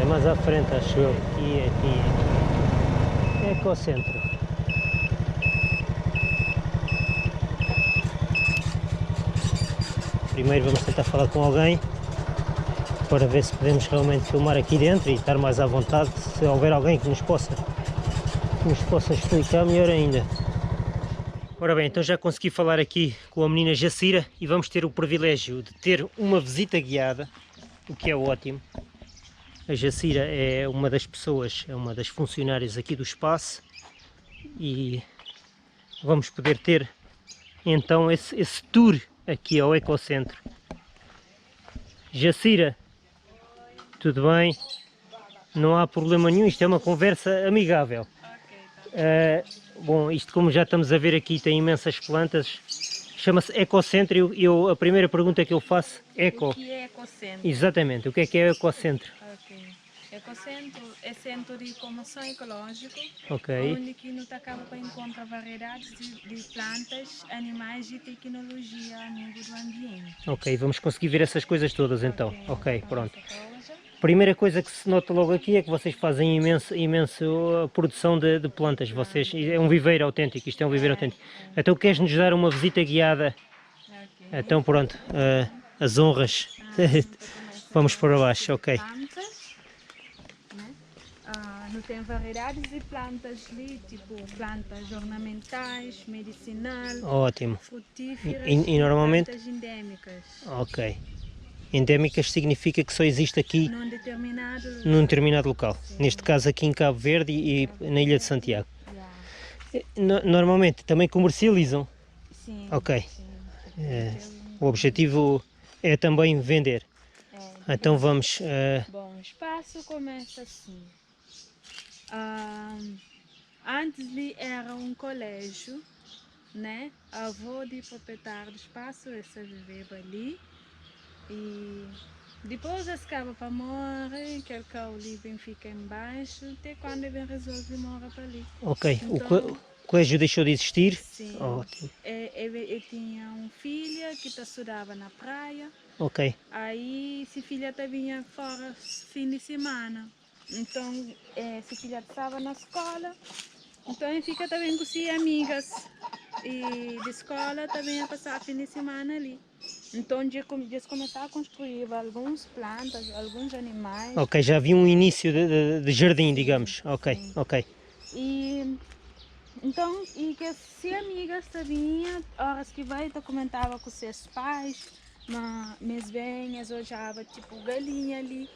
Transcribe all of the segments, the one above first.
mais à frente, acho eu. Aqui é Ecocentro. Primeiro vamos tentar falar com alguém para ver se podemos realmente filmar aqui dentro e estar mais à vontade. Se houver alguém que nos possa explicar, melhor ainda. Ora bem, então já consegui falar aqui com a menina Jacira e vamos ter o privilégio de ter uma visita guiada, o que é ótimo. A Jacira é uma das pessoas, é uma das funcionárias aqui do espaço e vamos poder ter então esse tour aqui ao Ecocentro. Jacira, tudo bem? Não há problema nenhum, isto é uma conversa amigável. Bom, isto como já estamos a ver aqui tem imensas plantas, chama-se Ecocentro e a primeira pergunta que eu faço, O que é Ecocentro? Exatamente, o que é Ecocentro? Ok. Ecocentro é centro de promoção ecológica, Ok, onde que nos acaba para encontrar variedades de plantas, animais e tecnologia amigo do ambiente. ok, vamos conseguir ver essas coisas todas então. Ok, pronto. Hoje, Primeira coisa que se nota logo aqui é que vocês fazem imensa produção de plantas. Vocês, é um viveiro autêntico, isto é um viveiro autêntico. Então queres-nos dar uma visita guiada? ok. Então pronto, as honras. Vamos para baixo, ok. Plantas, né? Não tem variedades de plantas ali, tipo plantas ornamentais, medicinal, Ótimo. frutíferas E normalmente? plantas endêmicas. Ok. Endémicas significa que só existe aqui Num num determinado determinado local. Sim. Neste caso aqui em Cabo Verde e na Ilha de Santiago. Yeah. Normalmente também comercializam. Sim. Ok. Sim. O objetivo é também vender. Então vamos... Bom, o espaço começa assim. Antes ali era um colégio, né? A avó de proprietário do espaço, essa viveva ali. E depois esse cara para morrer, aquele carro ali bem fica embaixo, até quando ele resolve morar para ali. Ok, Então, o colégio deixou de existir? sim. Ótimo. Ele tinha uma filha que estudava na praia. Ok. Aí, essa filha vinha fora fim de semana. Então, essa filha estava na escola. Então, ele fica também com suas amigas. E de escola também ia passar fim de semana ali. Então, eles começaram a construir algumas plantas, alguns animais. Ok, já havia um início de jardim, Sim, digamos. Ok, sim. ok. E então, e que se amigas vinha, horas que vai, eu comentava com seus pais, mas bem, eu já tipo galinha ali,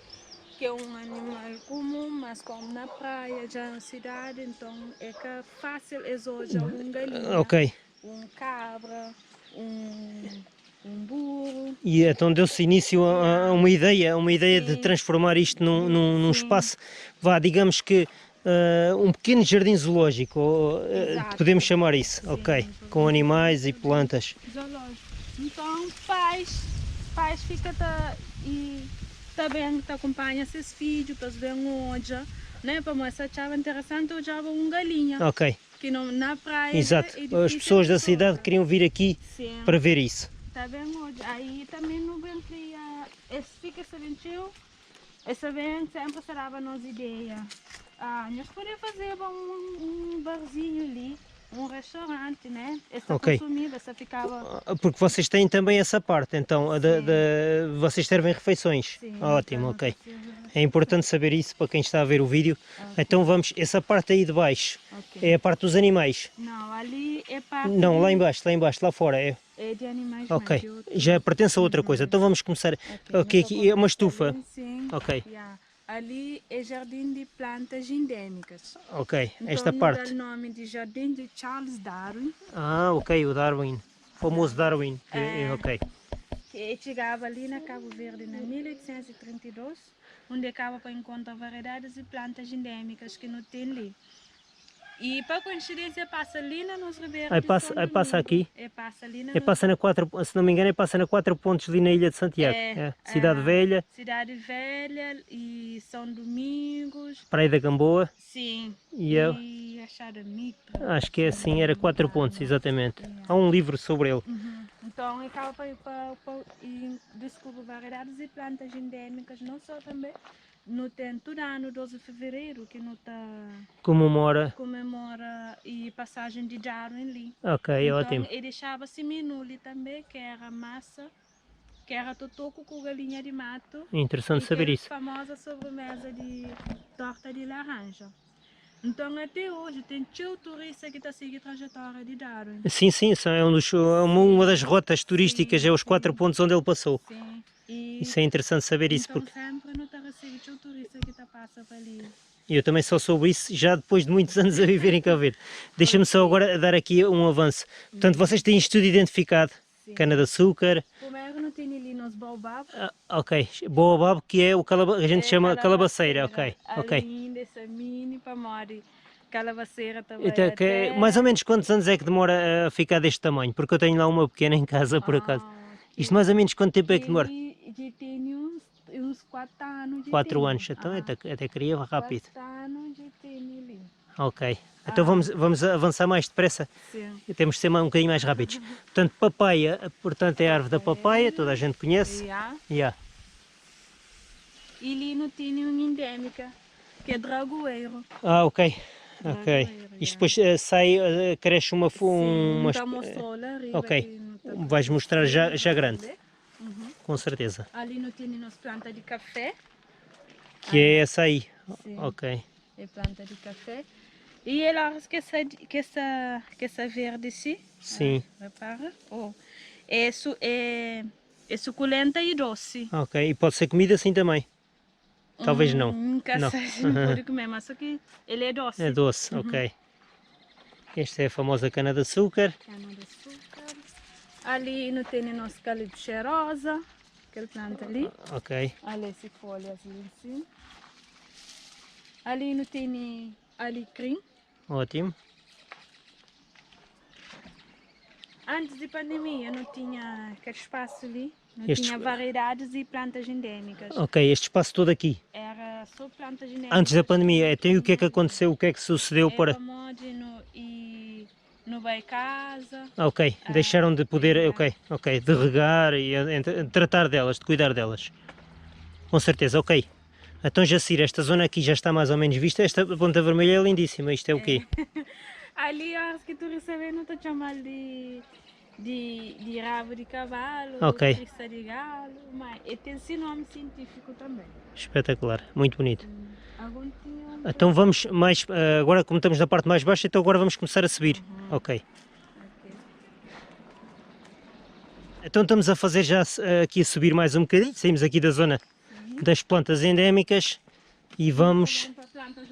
que é um animal comum, mas como na praia, já na cidade, então é que é fácil exojar um galinha, Ok. um cabra, um burro. E então deu-se início a uma ideia de Sim, transformar isto num sim, espaço, vá, digamos que um pequeno jardim zoológico, exato. podemos chamar isso, Sim, ok, com animais e plantas. zoológico. Então, pais ficam e também acompanham esses filhos, para ver onde, né? Para mostrar que é interessante, eu já vou um galinha. Ok, Que não, na praia exato. é difícil. As pessoas da cidade queriam vir aqui Sim. para ver isso. Tá bem hoje. Aí também não vem criar, fica sabentinho, essa vem sempre será nos ideias. Nós podemos fazer um barzinho ali, um restaurante, né? Essa Ok. consumida, essa ficava... Porque vocês têm também essa parte, então, vocês servem refeições. Sim, Ótimo, ok. É importante saber isso para quem está a ver o vídeo. Okay. Então vamos, essa parte aí de baixo, Okay. é a parte dos animais. Não, ali é parte Não, lá embaixo, lá fora. é de animais. Ok, já pertence a outra coisa. Então vamos começar. Ok, aqui é uma estufa. Ali, sim. Ok. Yeah. Ali é jardim de plantas endêmicas. Ok, Então, esta parte. Dá o nome de jardim de Charles Darwin. Ok, o Darwin. O famoso Darwin. Ok. Que chegava ali na Cabo Verde em 1832, onde acaba para encontrar variedades de plantas endêmicas que não tem ali. E para coincidência passa ali na nossa Ribeira Aí de passa, São aí passa Domingo. aqui. Passa ali na Passa na se não me engano, passa na 4 pontos ali na Ilha de Santiago. Cidade Velha. Cidade Velha e São Domingos. Praia da Gamboa. Sim. E a Chada Mitra. acho que é assim, era 4 pontos, exatamente. Há um livro sobre ele. Então, acaba para descobrir variedades de plantas endêmicas, não só também não tem todo ano 12 de fevereiro que não tá comemora e passagem de Darwin ali. Ok, Então ótimo. ele deixava esse menu ali também, que era massa, que era totoco com galinha de mato. Interessante e saber que isso. famosa sobremesa de torta de laranja. Então até hoje tem tio turista que está seguindo a trajetória de Darwin. Sim, sim, uma das rotas turísticas, Sim, é os 4 sim. pontos onde ele passou. Sim. E Isso é interessante saber isso, então porque sempre não está recebendo tio turista que está passa por ali. eu também só soube isso já depois de muitos anos a viver em Cabo Verde. Deixa-me só agora dar aqui um avanço. Portanto, vocês têm isto tudo identificado. Sim. Cana-de-açúcar. Primeiro não tem ali nos baobab. Ok, baobab, que é o a gente chama calabaceira, ok. Além dessa mini pamori, calabaceira também. Então, mais ou menos quantos anos é que demora a ficar deste tamanho? Porque eu tenho lá uma pequena em casa, por acaso. Isto mais ou menos quanto tempo é que demora? Já tem uns 4 anos. 4 anos, então até queria rápido. 4 anos já tem ali. Ok, então vamos avançar mais depressa. Sim. Temos de ser um bocadinho mais rápidos. Portanto, papaya, portanto é a árvore da papaya, toda a gente conhece. Yeah. E ali não tem uma endémica, que é dragoeiro. Ok. Ok. Isto depois sai, cresce uma... Sim, mostrou lá arriba. Ok. Vais mostrar já grande. Com certeza. Ali não tem as plantas de café. Que é essa aí. Sim. Ok. É planta de café. E ela que essa verde assim. Sim. Repara. É suculenta e doce. Ok. E pode ser comida assim também. Talvez não. Nunca não. sei se não pode comer, mas só que ele é doce. É doce, ok. Esta é a famosa cana-de-açúcar. Cana-de-açúcar. Ali não tem nosso calibre cheirosa, aquela planta ali. Ok. Ali essa folha assim. Ali não tem alecrim. Ótimo. Antes da pandemia não tinha aquele espaço ali. Não tinha variedades e plantas endêmicas. Ok, este espaço todo aqui. Era só plantas endêmicas. Antes da pandemia, então o que é que aconteceu? O que é que sucedeu para... E não vai casa. Ok, deixaram de poder, ok, de regar e de tratar delas, de cuidar delas. Com certeza, ok. Então Jacira, esta zona aqui já está mais ou menos vista. Esta ponta vermelha é lindíssima, isto é o quê? Ali acho que tu recebeu, não estou chamando de rabo de cavalo, crista de galo, mas tem esse nome científico também. Espetacular, muito bonito. Então vamos mais, agora como estamos na parte mais baixa, então agora vamos começar a subir. Ok. Então estamos a fazer já aqui a subir mais um bocadinho, saímos aqui da zona das plantas endémicas e vamos para plantas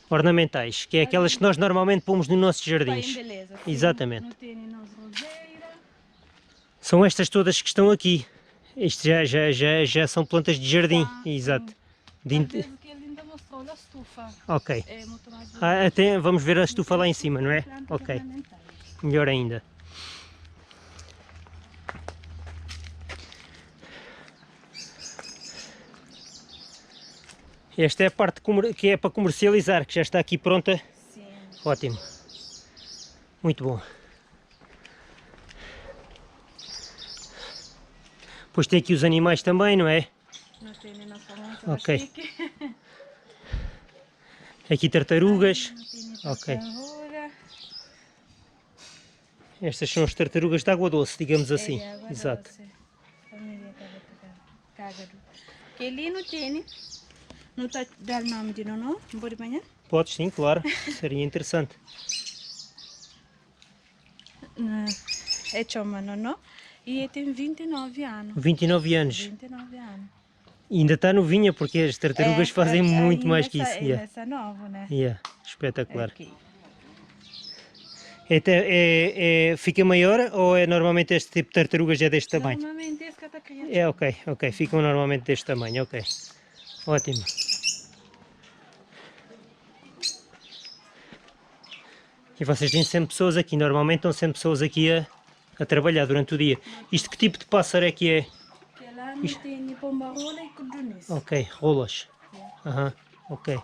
ornamentais, que é aquelas que nós normalmente pomos nos nossos jardins. Beleza, exatamente. São estas todas que estão aqui. Isto já são plantas de jardim, exato. Ok. Até vamos ver a estufa lá em cima, não é? Ok. Melhor ainda. Esta é a parte que é para comercializar, que já está aqui pronta. Sim. Ótimo. Muito bom. Depois tem aqui os animais também, não é? Não tem ok. Aqui tartarugas. Ok. Estas são as tartarugas de água doce, digamos assim. Exato. Que ali não tem. Não está dar nome de não? Pode banhar? Podes sim, claro. Seria interessante. É chama, não? E ele tem 29 anos. 29 anos. 29 anos. E ainda está novinha, porque as tartarugas fazem muito mais que isso. Essa nova, né? Espetacular. Fica maior ou é normalmente este tipo de tartarugas é deste tamanho? Normalmente esse que está criando. Ok. Ficam normalmente deste tamanho, ok. Ótimo. E vocês têm sempre pessoas aqui, normalmente estão sempre pessoas aqui a trabalhar durante o dia. Isto que tipo de pássaro é que é? Que lá não tem pomba-rola e codorniz. Ok, rolas. Ok.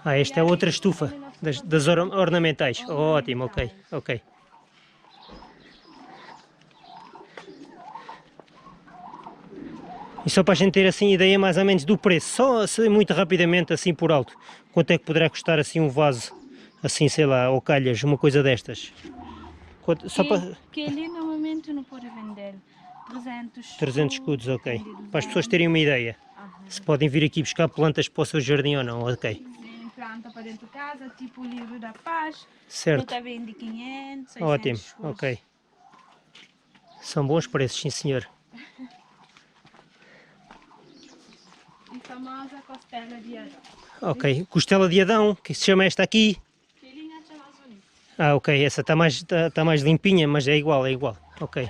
Esta é outra estufa das ornamentais. Ótimo, ok. só para a gente ter assim ideia mais ou menos do preço, só assim, muito rapidamente assim por alto, quanto é que poderá custar assim um vaso, assim sei lá, ou calhas, uma coisa destas? Só para... Que ali normalmente não pode vender 300 escudos, ok. vende Para as pessoas 200. terem uma ideia, Aham. se podem vir aqui buscar plantas para o seu jardim ou não, ok. Vem planta para dentro de casa, tipo o livro da paz. Certo, Nunca vende 500, 600 ótimo, escudos. ok. São bons preços, sim senhor. E famosa costela de Adão. Ok, costela de Adão, que se chama esta aqui. Que linha chama bonita. Ah, ok, essa está mais limpinha, mas é igual, ok.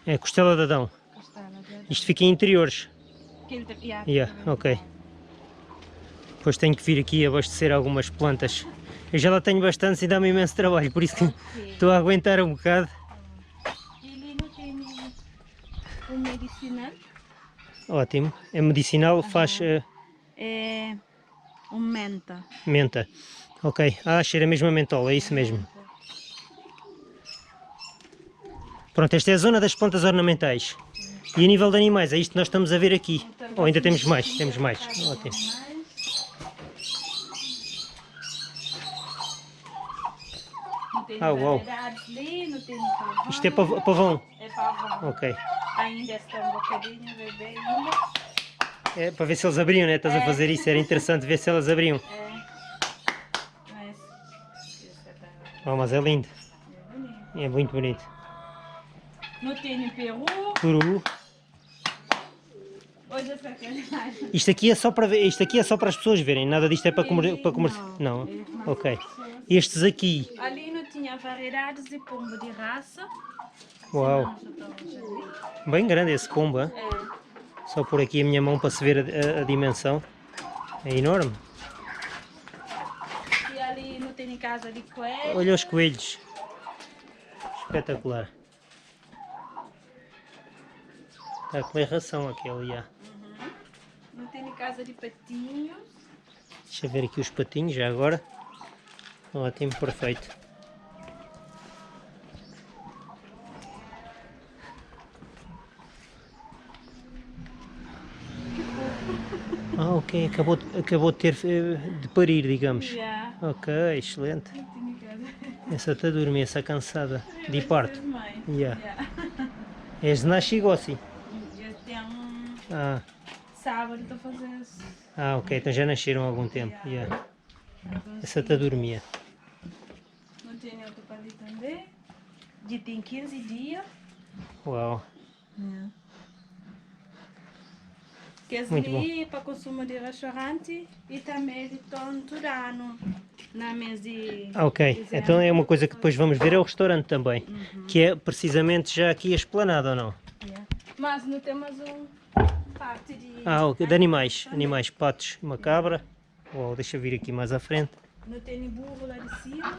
É costela de Adão. Costela de Adão. Isto fica em interiores. Yeah, ok. Depois tenho que vir aqui abastecer algumas plantas. Eu já lá tenho bastantes e dá-me imenso trabalho, por isso que estou a aguentar um bocado. E ali não tem um medicinal. Ótimo. É medicinal, faz É um menta. menta. Ok. Ah, cheira mesmo a mentola, é isso mesmo. Pronto, esta é a zona das plantas ornamentais. E a nível de animais, é isto que nós estamos a ver aqui. Ou ainda temos mais? Temos mais. Ótimo. Não tem Uau. variedades ali, não tem pavão. Isto é pavão. É pavão. Ok. Ainda está um bocadinho bebê ainda. É para ver se eles abriam, né? Estás a fazer isso, era interessante ver se elas abriam. Mas Oh, mas é lindo. é bonito. É muito bonito. Não tem peru. Peru. Hoje é sacanagem. Isto aqui é só para ver, isto aqui é só para as pessoas verem, nada disto é para comer, Não. Ok. Estes aqui. Ali não tinha variedades de pombo de raça. Uau. Bem grande esse pombo, hein? Só por aqui a minha mão para se ver a dimensão. É enorme. E ali não tem casa de coelho. Olha os coelhos. Espetacular. Está a comer ração aquele já. Não tem casa de patinhos. Deixa eu ver aqui os patinhos já agora. Ótimo, perfeito. Ah, ok, acabou de ter de parir, digamos. Yeah. Ok, excelente. Não tem casa. Essa está a dormir, essa cansada de parto. Mãe. Yeah. Yeah. És de Nascigossi. Já tem um Ah, sábado para fazer isso. ok, então já nasceram há algum tempo. Yeah. Essa está a dormir. Não tem outro para ali também. De tem 15 dias. Uau. Que é Muito ali para consumo de restaurante e também de tom todo ano na mesa de Ok, então é uma coisa que depois vamos ver é o restaurante também, que é precisamente já aqui a esplanada ou não? Yeah. Mas não temos um parte de Ok, de animais, patos, uma cabra. Uau, deixa eu vir aqui mais à frente. não tem burro lá de cima.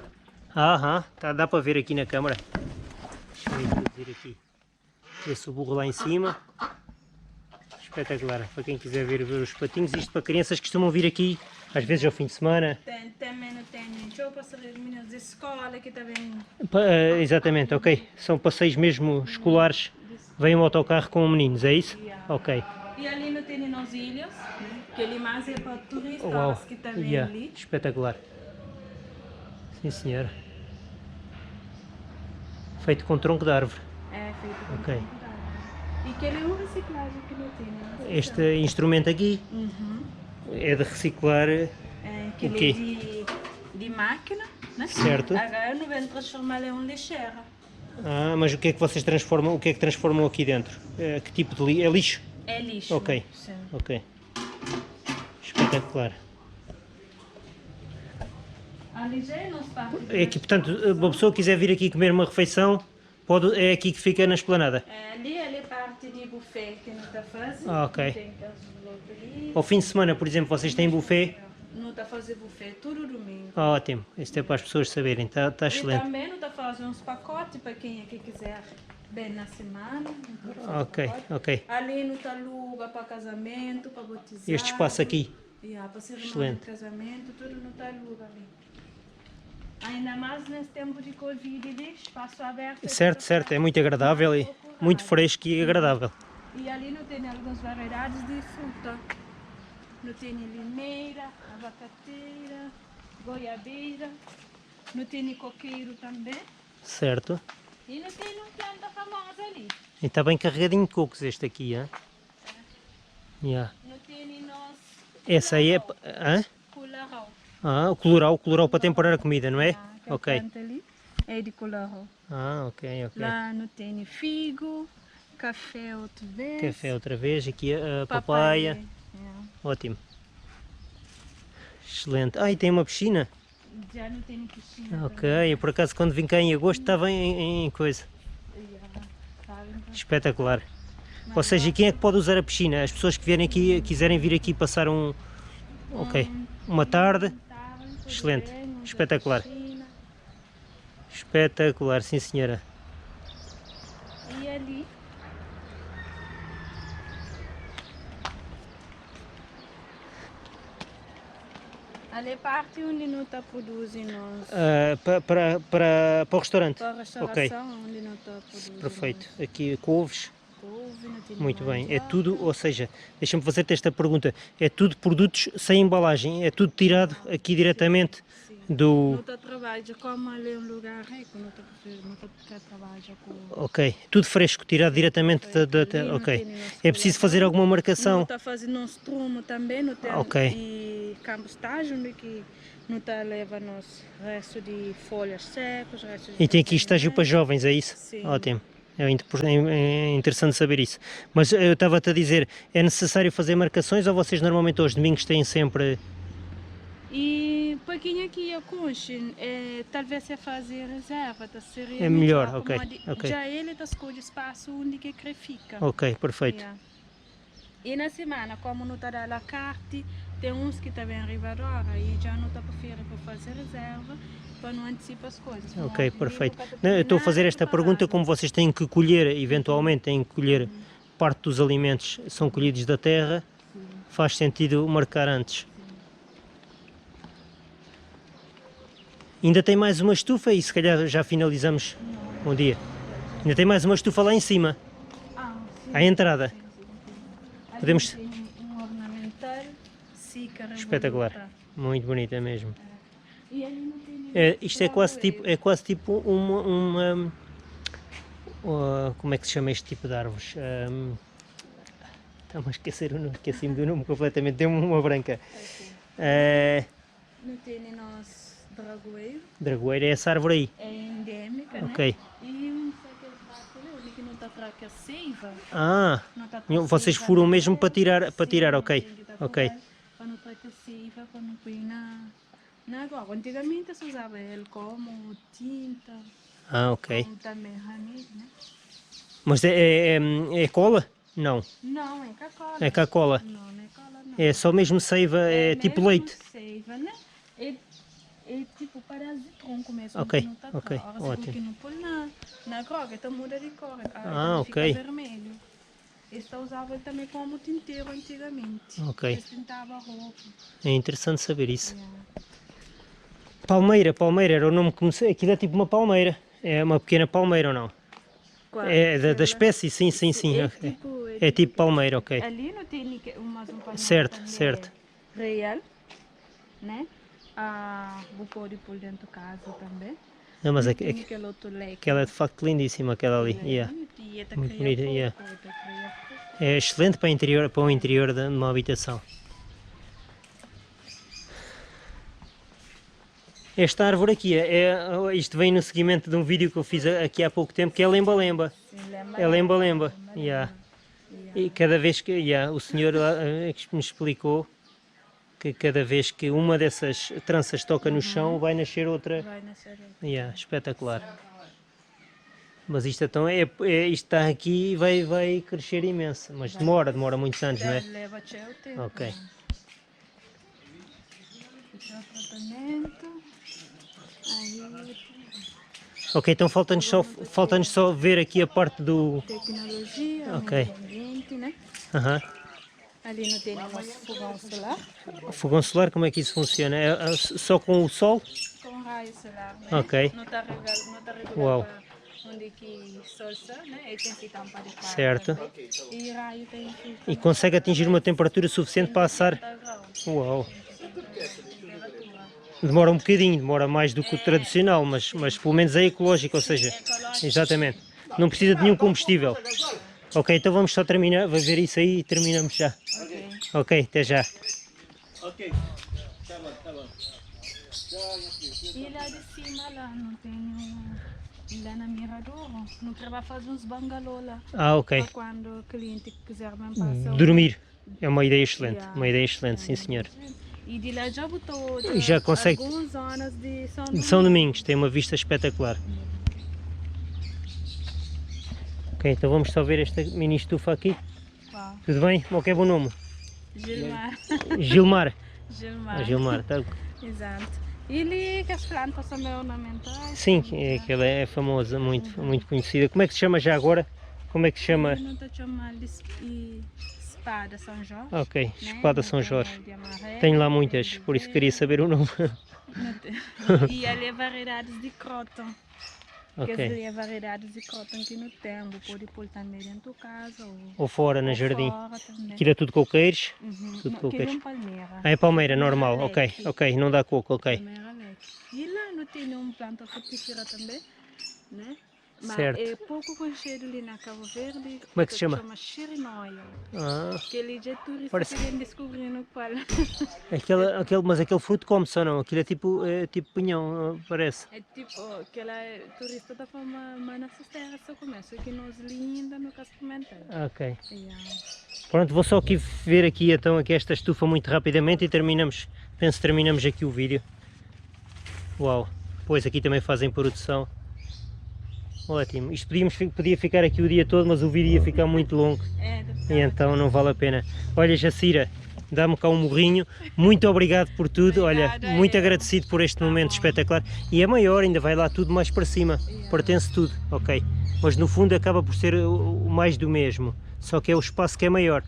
Dá para ver aqui na câmara. Deixa eu introduzir aqui esse burro lá em cima. Espetacular, para quem quiser ver os patinhos, isto para crianças que costumam vir aqui, às vezes ao fim de semana. Também não tem show para sair meninos de escola que também. Exatamente, ok. São passeios mesmo escolares, vem um autocarro com meninos, é isso? Ok. E ali não tem nas ilhas, que ali mais é para turistas Uau, que também ali. espetacular. Sim senhor. Feito com tronco de árvore. É feito com Ok. cuidado. E que ele é uma reciclagem que não tem, né? Este instrumento aqui Uhum. é de reciclar, É, que O ele quê? é de máquina, né? Certo. Agora não vem transformar em um lixeira. mas o que é que vocês transformam, o que é que transformam aqui dentro? Que tipo de lixo? É lixo? É lixo. Ok. Sim. Ok. Espetacular. Ali já é nosso parque. É aqui, portanto, uma pessoa que quiser vir aqui comer uma refeição, é aqui que fica na esplanada. Ali é parte de buffet que não está fazendo. Ok. Tem outro ali. Ao fim de semana, por exemplo, vocês têm buffet? Não está fazendo buffet, tudo domingo. Ótimo. Isto é para as pessoas saberem. Está E excelente. também não está fazendo uns pacotes para quem é que quiser bem na semana. Ok, ok. Ali não está aluga para casamento, para batizar. Este espaço aqui. Para cerimônia Excelente. de casamento, tudo não está aluga ali. Ainda mais nesse tempo de Covid, ali, espaço aberto. Certo, é muito agradável e muito fresco e agradável. E ali não tem algumas variedades de fruta. Não tem limeira, abacateira, goiabeira. Não tem coqueiro também. Certo. E não tem uma planta famosa ali. E está bem carregadinho de cocos este aqui, hein? Yeah. Não tem nós. Essa aí é... Hã? Colarau. Ah, o colorau para temperar a comida, não é? A Ok. planta ali é de colarau. Ah, ok, ok. Lá não tem figo, café outra vez. Café outra vez, aqui a Papaya. papaya. Ótimo. Excelente. Ah, e tem uma piscina? Já não tem piscina. Ok, eu por acaso quando vim cá em agosto estava em coisa. Espetacular. Ou seja, e quem é que pode usar a piscina? As pessoas que vierem aqui, quiserem vir aqui passar uma tarde. Excelente, espetacular. Espetacular, sim senhora. E ali? Ali é parte onde não está produzindo Para o restaurante? para a restauração, Ok, onde não está produzindo. perfeito. Aqui couves. Couve, não tem Muito bem, é mandioca. tudo, ou seja, deixa-me fazer-te esta pergunta, é tudo produtos sem embalagem, é tudo tirado aqui diretamente Sim. do... Não está trabalho, como ali é um lugar rico, não está trabalho com... Ok, tudo fresco, tirado diretamente ok. É preciso fazer alguma Não marcação? está fazendo um estrumo também, não tem... Ok. E campostagem, onde que não está levando os restos de folhas secas, restos de... E tem aqui estágio para jovens, é isso? Sim. Ótimo. É interessante saber isso. Mas eu estava-te a dizer, é necessário fazer marcações ou vocês normalmente aos domingos têm sempre... E pouquinho aqui a Kunshin, talvez é fazer reserva, tá? Seria É melhor, como ok. já ele está escolhendo espaço onde que fica. Ok, perfeito. Yeah. E na semana, como não está dando a carte, tem uns que também arribaram agora e já não está para fazer reserva, para não antecipar as coisas. Ok, perfeito. Não, eu estou a fazer esta pergunta como vocês têm que colher, eventualmente têm que colher parte dos alimentos, são colhidos da terra, faz sentido marcar antes. Ainda tem mais uma estufa e se calhar já finalizamos um dia. Ainda tem mais uma estufa lá em cima, Sim. à entrada. Ali Podemos... tem um ornamental, xícara, Espetacular, muito bonita mesmo. E ali não tem Isto é quase tipo uma como é que se chama este tipo de árvores? Estava a esquecer o nome, esqueci-me do nome completamente, deu-me uma branca. Não tem nós dragoeiro. Dragoeira é essa árvore aí. É endêmica, Ok. né? E um ali que não está para que a seiva. Ah, Não tá vocês seiva, furam né? mesmo para tirar, Sim, ok. tem que tá Ok. furado para não ter que seiva, para não pôr na água. Antigamente se usava ele como tinta, Ah, ok. como também ramiz, né? Mas é cola? Não, Não, é Coca-Cola. é Coca-Cola. Não, não é cola não. É só mesmo seiva, é tipo mesmo leite. Seiva, né? É tipo parasitronco mesmo. Ok, que não tá ok, claro. ótimo. Que não põe na croga, então muda de cor. Ah, fica ok. vermelho. Esse usava também como tinteiro antigamente. Ok. Eles pintavam roupa. É interessante saber isso. Yeah. Palmeira era o nome que comecei. Aquilo é tipo uma palmeira. É uma pequena palmeira ou não? Qual? É da espécie? Sim. É tipo palmeira, ok. Ali não tem umas Certo. real, né? Vou pôr por dentro de casa também. Não, mas Tem aquele outro leque. aquela é de facto lindíssima, aquela ali. Yeah. Muito bonita, yeah. É excelente para o interior de uma habitação. Esta árvore aqui, isto vem no seguimento de um vídeo que eu fiz aqui há pouco tempo, que é lemba-lemba. É lemba-lemba. Yeah. E cada vez que o senhor que me explicou que cada vez que uma dessas tranças toca no chão vai nascer outra. Vai nascer outra. Yeah, espetacular. Mas isto então isto está aqui e vai crescer imenso. Mas demora muitos anos, não é? Leva o tempo. Ok. Esse é o tratamento. Aí, Ok, então falta-nos só ver aqui a parte do... tecnologia, Ok. meio ambiente, né? Aham. Ali não tem nosso fogão solar. O fogão solar, como é que isso funciona? É só com o sol? Com raio solar, né? Ok. Não está regulado Uau. onde que solsa, né? E tem que tampar de quarto. Certo. E raio tem que... E consegue atingir uma temperatura suficiente para assar. 70 graus. Uau! Temperatura. Demora um bocadinho, demora mais do que o tradicional, mas pelo menos é ecológico, ou seja, Ecológico. exatamente. Não precisa de nenhum combustível. Ok, então vamos só terminar, vai ver isso aí e terminamos já. Ok. Ok, até já. Ok, tá bom. E lá de cima, lá, não tem lá na Miradouro, não treba fazer uns bangalô lá. Ah, ok. Para quando o cliente quiser mesmo passar. Dormir é uma ideia excelente, uma ideia excelente, sim senhor. E de lá já botou E já consegue- algumas zonas de São De Domingos. São Domingos, tem uma vista espetacular. Ok, então vamos só ver esta mini estufa aqui. Uau. Tudo bem? Qual que é o bom nome? Gilmar. Gilmar. Gilmar. Ah, Gilmar, tá. Exato. E ali que as plantas também ornamentais. Sim, que ela é famosa, muito conhecida. Como é que se chama já agora? Como é que se chama? Não estou chamando de espada São Jorge. Ok, né? Espada São Jorge. De amarelo, Tenho lá muitas, por isso queria saber o nome. E ali é variedades de croton. Que Ok. ali é variedades de croton que no tempo pode pôr também dentro de casa Ou fora, no ou jardim. fora também. Aquilo é tudo coqueiros? Uhum. tudo Não, coqueiros. aquilo é um palmeira. Ah, é palmeira, normal, Palmeira ok, leque. ok, não dá coco, ok. Palmeira leque. E lá não tem nenhuma planta frutífera também, né? Mas Certo. é pouco conhecido ali na Cabo Verde. Como é que se chama? Chama Chirinoia. Ah, Aquele de turista Parece- que vem descobrindo qual. mas aquele fruto come-se ou não? Aquilo é tipo pinhão, parece. É tipo, aquela turista da forma mais nessas terras só começa, que nós linda no casamento. Ok. Yeah. Pronto, vou só aqui ver aqui então aqui esta estufa muito rapidamente e terminamos, penso que terminamos aqui o vídeo. Uau, pois aqui também fazem produção. Ótimo, isto podia ficar aqui o dia todo, mas o vídeo ia ficar muito longo É, e então não vale a pena. Olha, Jacira, dá-me cá um morrinho, muito obrigado por tudo, olha, Obrigada, muito eu. agradecido por este Tá momento bom. espetacular. E é maior, ainda vai lá tudo mais para cima, Yeah. pertence tudo, ok. Mas no fundo acaba por ser o mais do mesmo, só que é o espaço que é maior.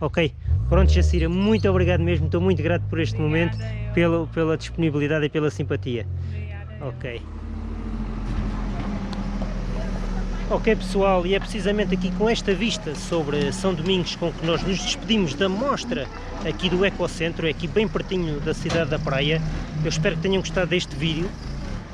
Ok, pronto Jacira, muito obrigado mesmo, estou muito grato por este Obrigada, momento, eu. pela disponibilidade e pela simpatia. Obrigada. eu. Ok. Ok pessoal, e é precisamente aqui com esta vista sobre São Domingos com que nós nos despedimos da mostra aqui do Ecocentro, é aqui bem pertinho da cidade da praia. Eu espero que tenham gostado deste vídeo.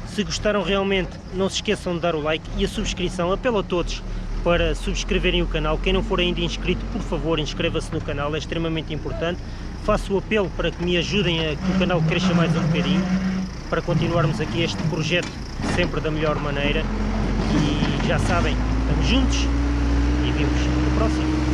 Se gostaram realmente, não se esqueçam de dar o like e a subscrição. Apelo a todos para subscreverem o canal. Quem não for ainda inscrito, por favor, inscreva-se no canal, é extremamente importante. Faço o apelo para que me ajudem a que o canal cresça mais um bocadinho, para continuarmos aqui este projeto sempre da melhor maneira. E já sabem, estamos juntos e vimos no próximo.